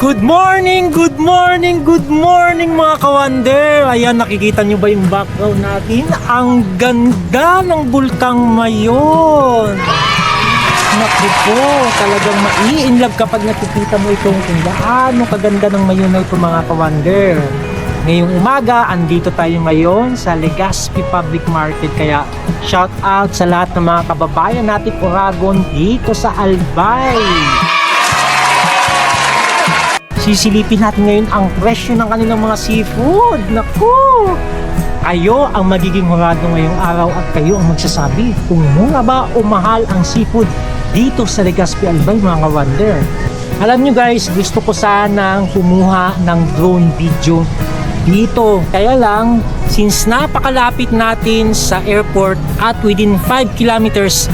Good morning, good morning, good morning mga ka-wonder. Ayan, nakikita nyo ba yung background natin? Ang ganda ng Bulkang Mayon. Naku po, talagang mai-inlove kapag nakikita mo itong kung gaano kaganda ng Mayon na ito mga ka-wonder. Ngayong umaga, andito tayo ngayon sa Legazpi Public Market. Kaya shout out sa lahat ng mga kababayan natin Oragon dito sa Albay. Sisilipin natin ngayon ang presyo ng kanilang mga seafood. Naku! Kayo ang magiging hurado ngayong araw at kayo ang magsasabi kung mura ba o mahal ang seafood dito sa Legazpi Albay mga ka-wonder. Alam nyo guys, gusto ko sanang kumuha ng drone video dito. Kaya lang, since napakalapit natin sa airport at within 5 kilometers,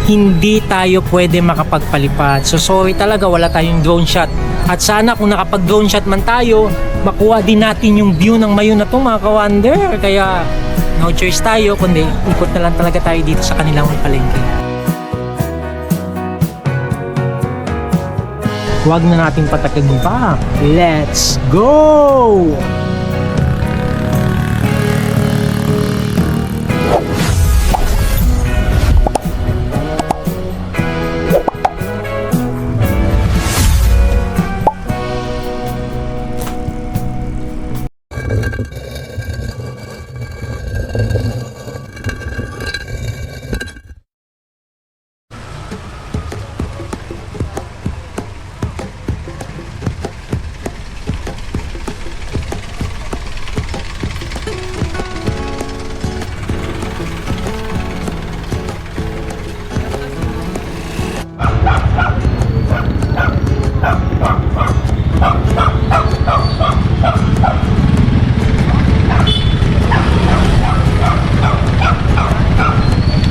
hindi tayo pwede makapagpalipad. So sorry talaga, wala tayong drone shot. At sana kung nakapag-drone shot man tayo, makuha din natin yung view ng Mayon na to mga ka-wonder. Kaya no choice tayo, kundi ikot na lang talaga tayo dito sa kanilang palengke. Huwag na natin patagalin pa. Let's go!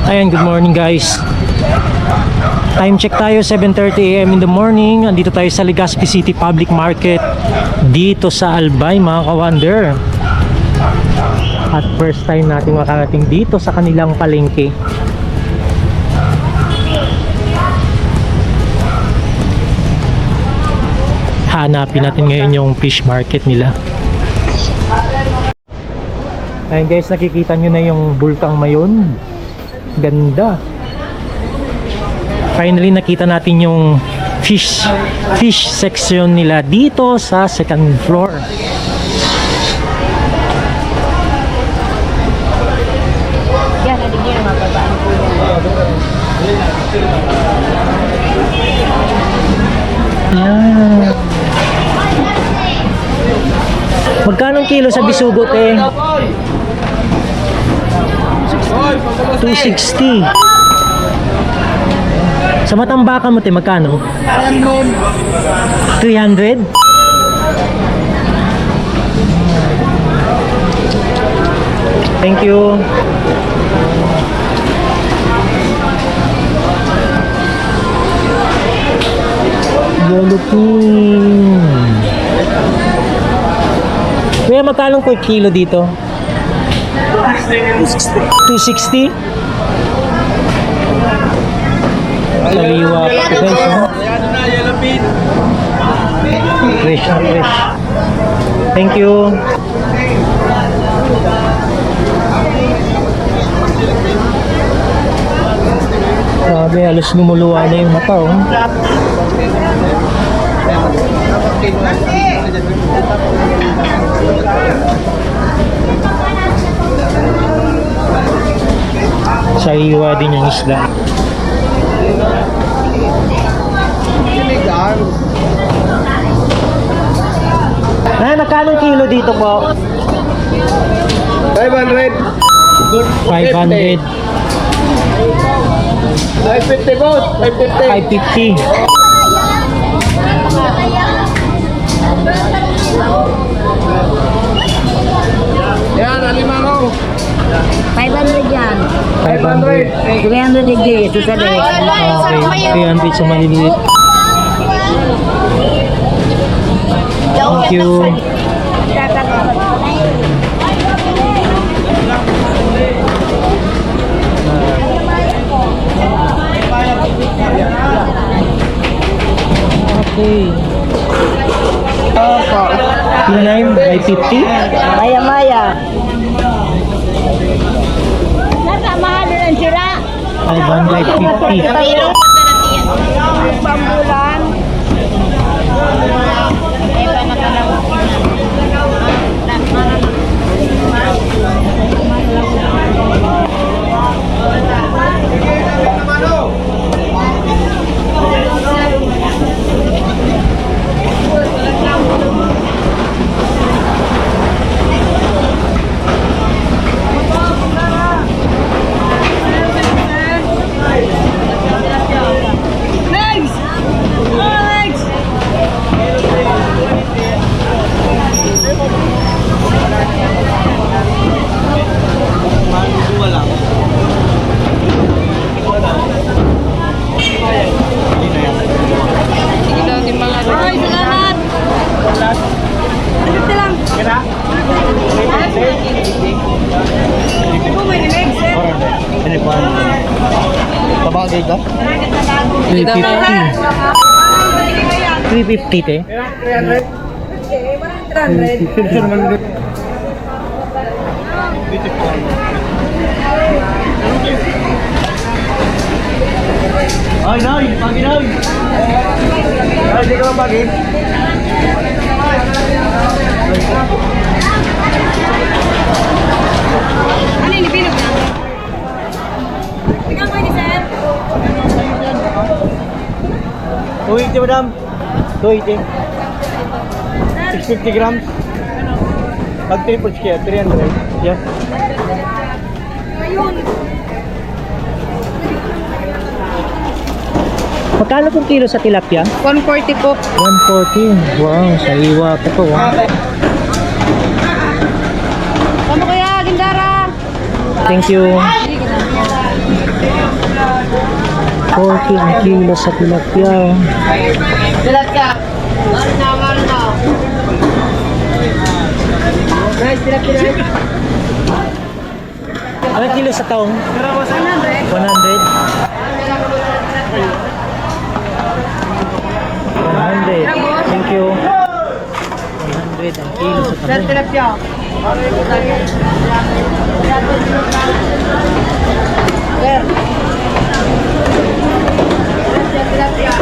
Ayan, good morning guys. Time check tayo, 7:30 AM in the morning. Andito tayo sa Legazpi City Public Market dito sa Albay mga ka-wonder. At first time natin makarating dito sa kanilang palengke. Hanapin natin ngayon yung fish market nila. Ayan guys, nakikita nyo na yung Bulkang Mayon. Ganda. Finally nakita natin yung fish section nila dito sa second floor. Yan, nadigyan yung mga babaan po Yan. Magkano kilo sa bisugot eh? 260. Sa Matambakan mo te magkano? 300. Thank you. Yellow king. Kuya, magkano per kilo dito? 260. Sariwa pa ito guys, no? Fresh na fresh. Thank you. Grabe, halos lumuluwa na yung mata, oh. Sariwa din yung isda. Magkano kilo dito po? 500. 500. 550 po. 550. 550. Yan, alima ko. 500 yan. 500. 300 higit. Susali. Okay, 300 sa maliliit. Thank you. Okay. 550? Maya. Nasa mahal na sila. 550. Pambulan. Tabagay ka? 350 te. 300. Ay, Nay! Pagi, Nay! Ay, di ka ba pagi? Ano yung binog na? Tingnan ko ni sir. 280, madam. 280. 650 grams. Pag triple scale, 300. Yes. Ayun. Magkano kung kilo sa tilapia? 140 po. 140. Wow, sariwa pa to. Tama kaya, Gindara. Thank you. 40 ang kilo sa tilapia. Dalat ka. Mahal na. Nice, tilapia. Anong kilo sa taong? 100. 100. Thank you. 100 ang kilo sa taong. Tilapia. Sir. Tilapia.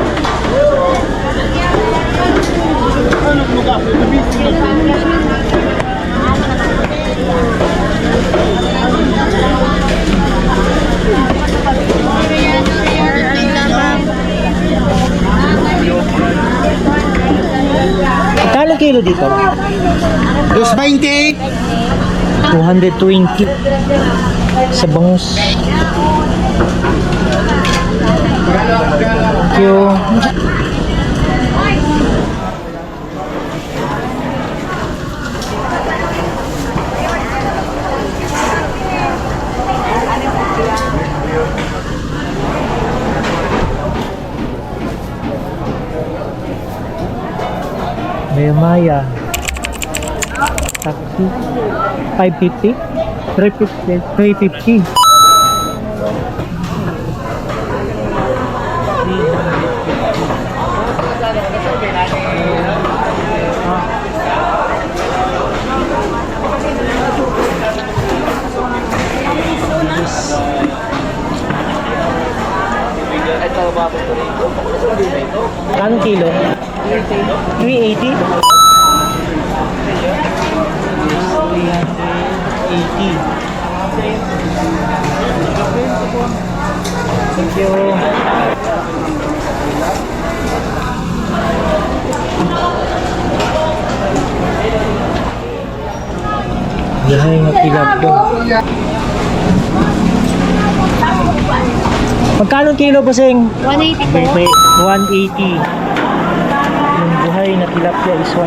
Magkano kilo dito? 220. 220 sa bangus. Thank you. Maya. Taxi. 550? 350. 350. Anong kilo? 380? 380. Thank you. Yahay nga tilapia. Magkano kilo po sing? 180 po. 180. Yung buhay na tilapia is 180.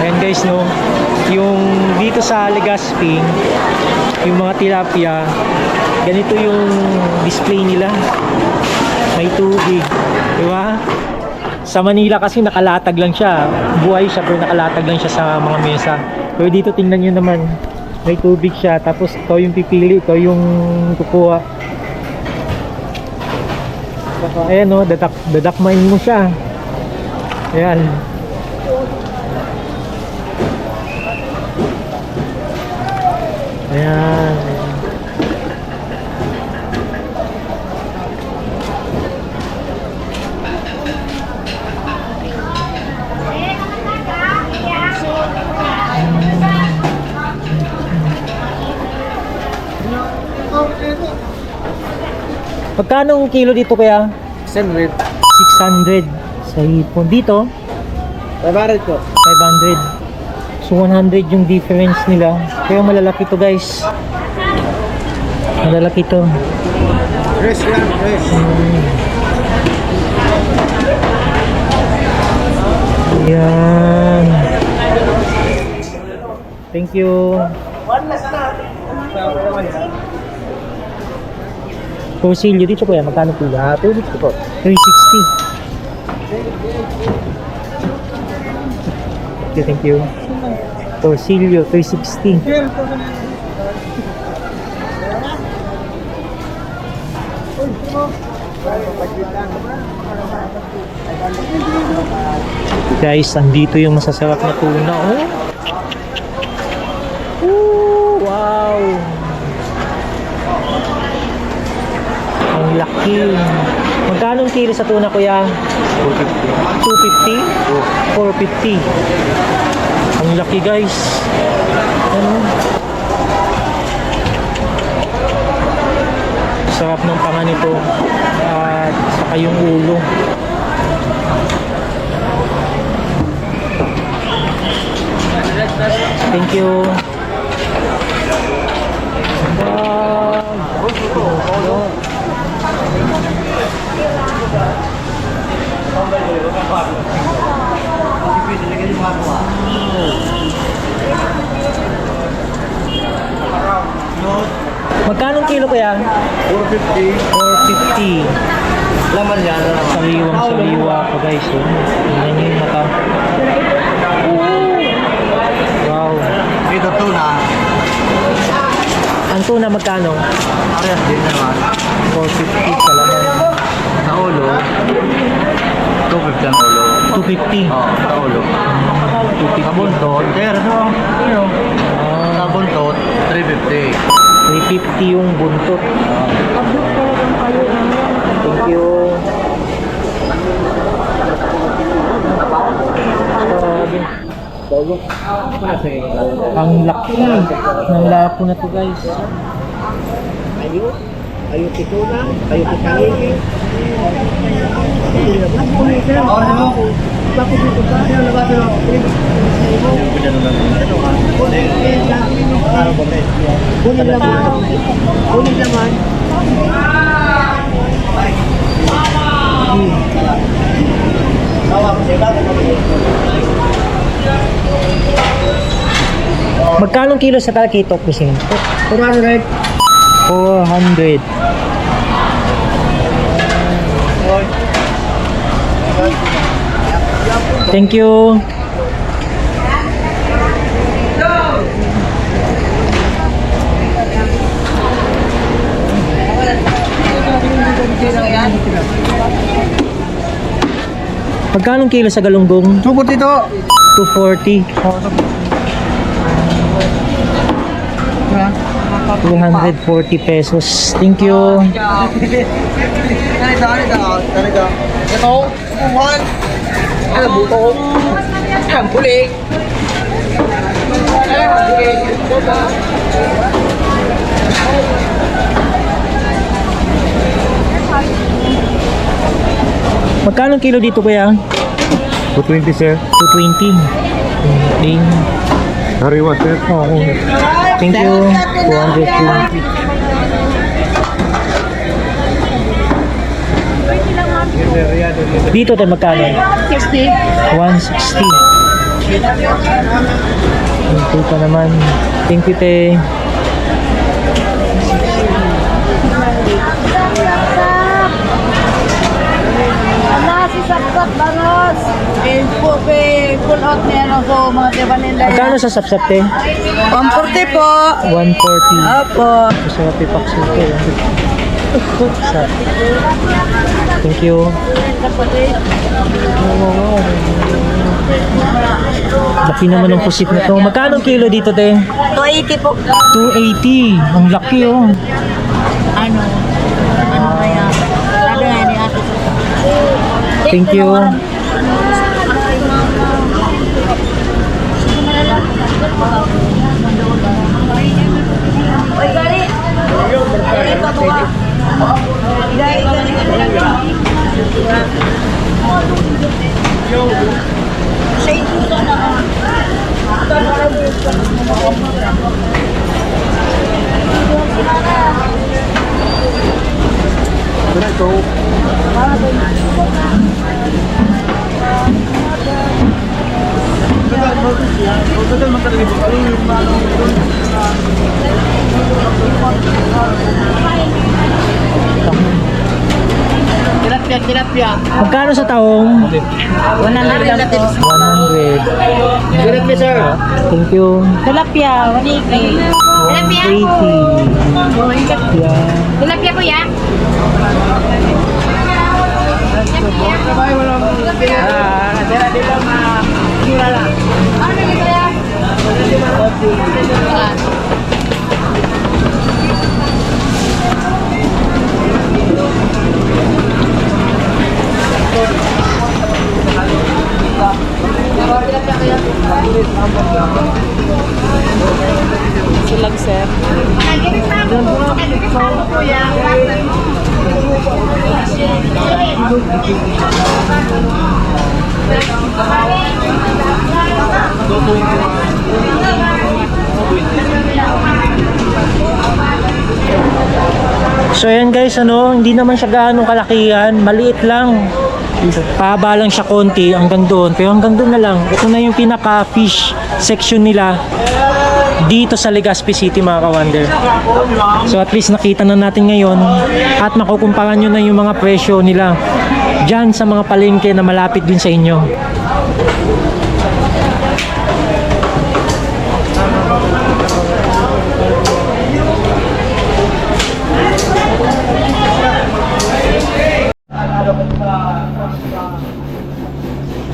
Ayan guys, no, yung dito sa Legazpi, yung mga tilapia, ganito yung display nila. May tubig, di ba? Sa Manila kasi nakalatag lang siya, buhay siya pero nakalatag lang siya sa mga mesa. Pero dito tingnan nyo naman, may tubig siya, tapos ito yung pipili, ito yung kukuha. Ayan, no, dadakmain mo siya. Ayan. Ayan. Magkano ang kilo dito kaya? 600. 600 sa hipon. Dito, 500 po. 500. So 100 yung difference nila. Kaya malalaki to guys. Malalaki to. Fresh yan, fresh. Yan. Thank you. Torsilyo dito kuya, magkano po? 250 po. 360. Okay, thank you. Torsilyo, 360. Guys, andito yung masasarap na tuna, oh. Ooh, wow. Ang laki. Magkano ang kilo sa tuna, kuya? 250? 450. Ang laki, guys. Ano? Sarap ng panga nito. At saka yung ulo. Thank you. Magkano ang kilo kaya? 450. 450. Laman yan. Sariwang sariwa po guys. Oh. Tingnan nyo yung mata. Wow. Ito tuna. Ang tuna magkano? Parehas din naman. 450 sa laman. Sa ulo. 250 ang ulo. 250. Oo, sa ulo. 250. Sa buntot. Pero ito. Sa buntot, 350. 350 yung buntot. Thank you. Ang laki ng lapo na to guys. Ayo tituna, ayo titangin. Oo, di mo. Bakit dito ba? Ano ba ito? Kunin laman. Kunin laman. Magkano kilo sa talakito, Kusin? 400. 400. Thank you. Magkano kilo sa galunggong? Subot ito. 240. 240 pesos. Thank you. Ito, kuhan. Ano, buto. Ano, bulik. Magkano kilo dito kuya? 220 sir. 220. Okay. Hariwa sir. Oo. Thank you. 220. Dito tayo magkano? 60. 160. Ito pa naman. Thank you, te. Nasi sapsap banos. Full out niya ano so mga diba nila. Magkano sa sapsap, te? 140 po. 140. Opo. Masarap ipaksuto. Sarap. Thank you. Laki naman ng pusit na to. Magkano ang kilo dito, te? 280 po. 280. Ang laki, oh. Ano kaya? Sabi nga ni ate. Thank you. Oy, gali. Gali pa po. Gali. Sa ito na. Tilapia. Magkano sa taong? 100 lang po. 100. Tilapia, sir. Thank you. Tilapia, 180. 180. Yeah. Tilapia po ya? Ano dito ya? Silag, sir. So ayan guys, hindi naman siya gaano kalakihan, maliit lang. Pahaba lang siya konti hanggang doon, pero hanggang doon na lang. Ito na yung pinaka fish section nila dito sa Legazpi City, mga ka-wonder. So at least nakita na natin ngayon at makukumpara nyo na yung mga presyo nila dyan sa mga palengke na malapit din sa inyo.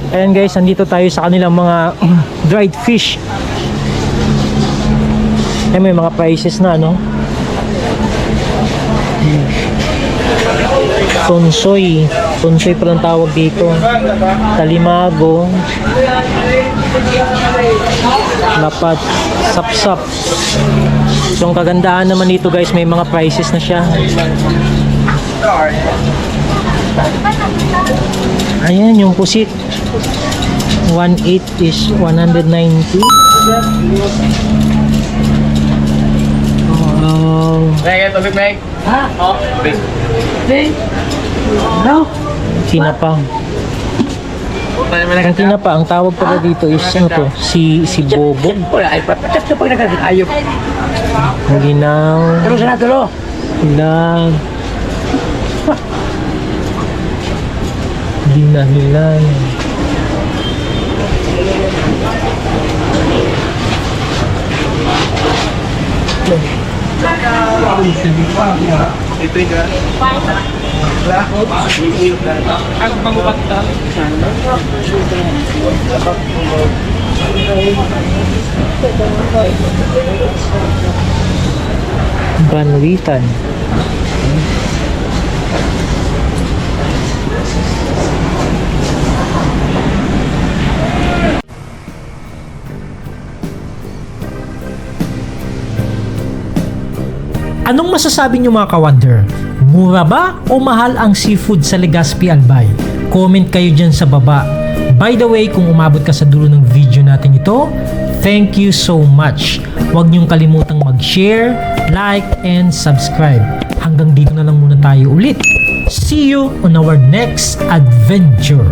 Ayan guys, nandito tayo sa kanilang mga dried fish. Ayan, may mga prices na, Tonsoy. Tonsoy pa lang tawag dito. Talimago. Lapat. Sapsap. So ang kagandahan naman dito guys, may mga prices na siya. Ayan, yung pusit. 1.8 is 190. Meg, tubig, Meg. Ha? Oh, tubig. No. Tinapa. Ang tinapa, ang tawag pala dito is si Bobo. Ay, papatak sa pag nagkakayop. Ginaw. Pero sa natulo. Hilag. Hilag. Ito yung ang pangubata. Banwitan. Anong masasabi niyo mga ka-wonder? Mura ba o mahal ang seafood sa Legazpi Albay? Comment kayo dyan sa baba. By the way, kung umabot ka sa dulo ng video natin ito, thank you so much. Huwag niyong kalimutang mag-share, like, and subscribe. Hanggang dito na lang muna tayo ulit. See you on our next adventure.